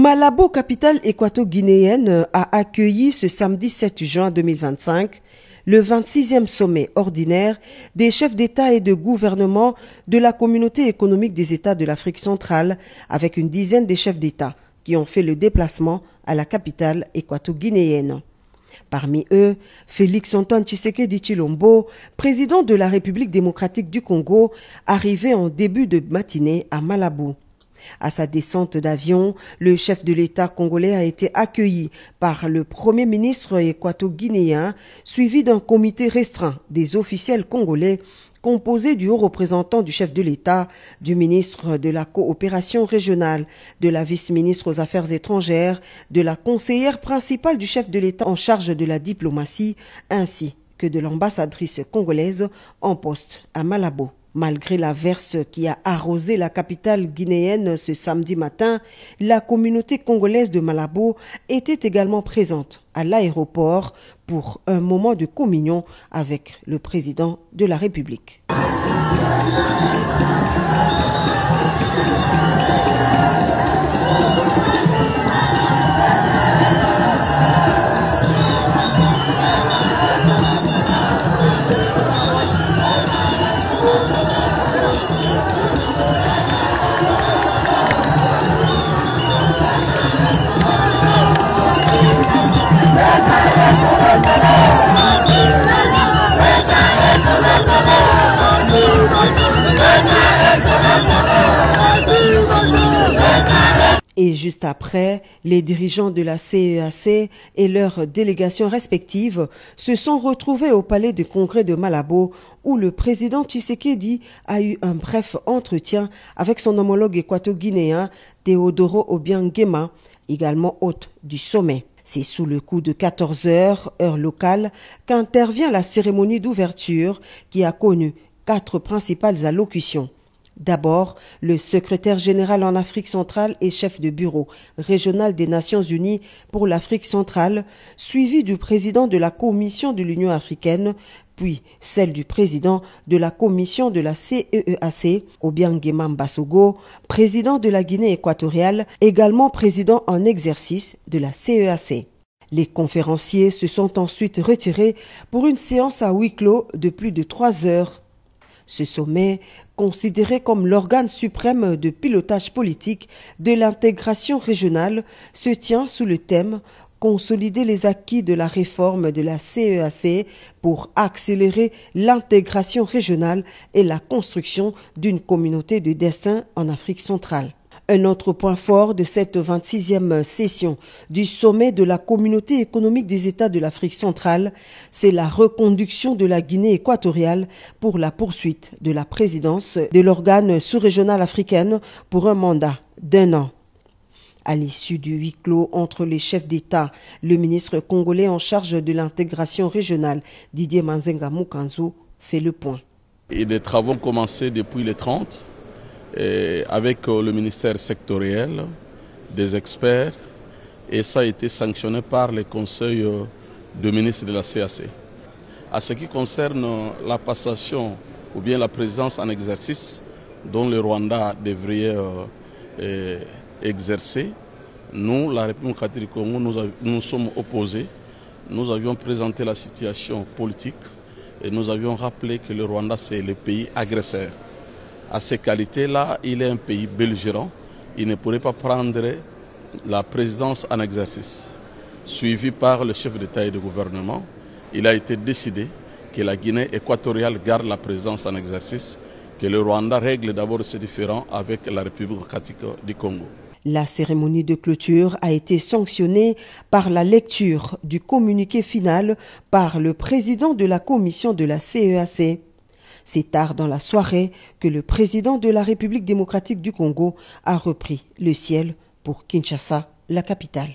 Malabo, capitale équato-guinéenne, a accueilli ce samedi 7 juin 2025 le 26e sommet ordinaire des chefs d'État et de gouvernement de la Communauté économique des États de l'Afrique centrale, avec une dizaine de chefs d'État qui ont fait le déplacement à la capitale équato-guinéenne. Parmi eux, Félix Antoine Tshisekedi Tshilombo, président de la République démocratique du Congo, arrivé en début de matinée à Malabo. À sa descente d'avion, le chef de l'État congolais a été accueilli par le Premier ministre équato-guinéen, suivi d'un comité restreint des officiels congolais composé du haut représentant du chef de l'État, du ministre de la coopération régionale, de la vice-ministre aux Affaires étrangères, de la conseillère principale du chef de l'État en charge de la diplomatie, ainsi que de l'ambassadrice congolaise en poste à Malabo. Malgré l'averse qui a arrosé la capitale guinéenne ce samedi matin, la communauté congolaise de Malabo était également présente à l'aéroport pour un moment de communion avec le président de la République. Et juste après, les dirigeants de la CEAC et leurs délégations respectives se sont retrouvés au palais de congrès de Malabo où le président Tshisekedi a eu un bref entretien avec son homologue équato-guinéen Teodoro Obiang Nguema, également hôte du sommet. C'est sous le coup de 14 heures, heure locale, qu'intervient la cérémonie d'ouverture qui a connu 4 principales allocutions. D'abord, le secrétaire général en Afrique centrale et chef de bureau régional des Nations Unies pour l'Afrique centrale, suivi du président de la Commission de l'Union africaine, puis celle du président de la Commission de la CEAC, Obiang Nguema Mbasogo, président de la Guinée équatoriale, également président en exercice de la CEAC. Les conférenciers se sont ensuite retirés pour une séance à huis clos de plus de 3 heures. Ce sommet, considéré comme l'organe suprême de pilotage politique de l'intégration régionale, se tient sous le thème « Consolider les acquis de la réforme de la CEAC pour accélérer l'intégration régionale et la construction d'une communauté de destin en Afrique centrale ». Un autre point fort de cette 26e session du sommet de la Communauté économique des États de l'Afrique centrale, c'est la reconduction de la Guinée équatoriale pour la poursuite de la présidence de l'organe sous-régional africaine pour un mandat d'1 an. À l'issue du huis clos entre les chefs d'État, le ministre congolais en charge de l'intégration régionale, Didier Manzenga Mukanzu, fait le point. Et des travaux ont commencé depuis le 30. Avec le ministère sectoriel, des experts, et ça a été sanctionné par le conseil de ministres de la CAC. À ce qui concerne la passation ou bien la présence en exercice dont le Rwanda devrait exercer, nous, la République démocratique du Congo, nous sommes opposés. Nous avions présenté la situation politique et nous avions rappelé que le Rwanda c'est le pays agresseur. À ces qualités-là, il est un pays belligérant. Il ne pourrait pas prendre la présidence en exercice. Suivi par le chef d'État et de gouvernement, il a été décidé que la Guinée équatoriale garde la présidence en exercice, que le Rwanda règle d'abord ses différends avec la République démocratique du Congo. La cérémonie de clôture a été sanctionnée par la lecture du communiqué final par le président de la commission de la CEAC. C'est tard dans la soirée que le président de la République démocratique du Congo a repris le ciel pour Kinshasa, la capitale.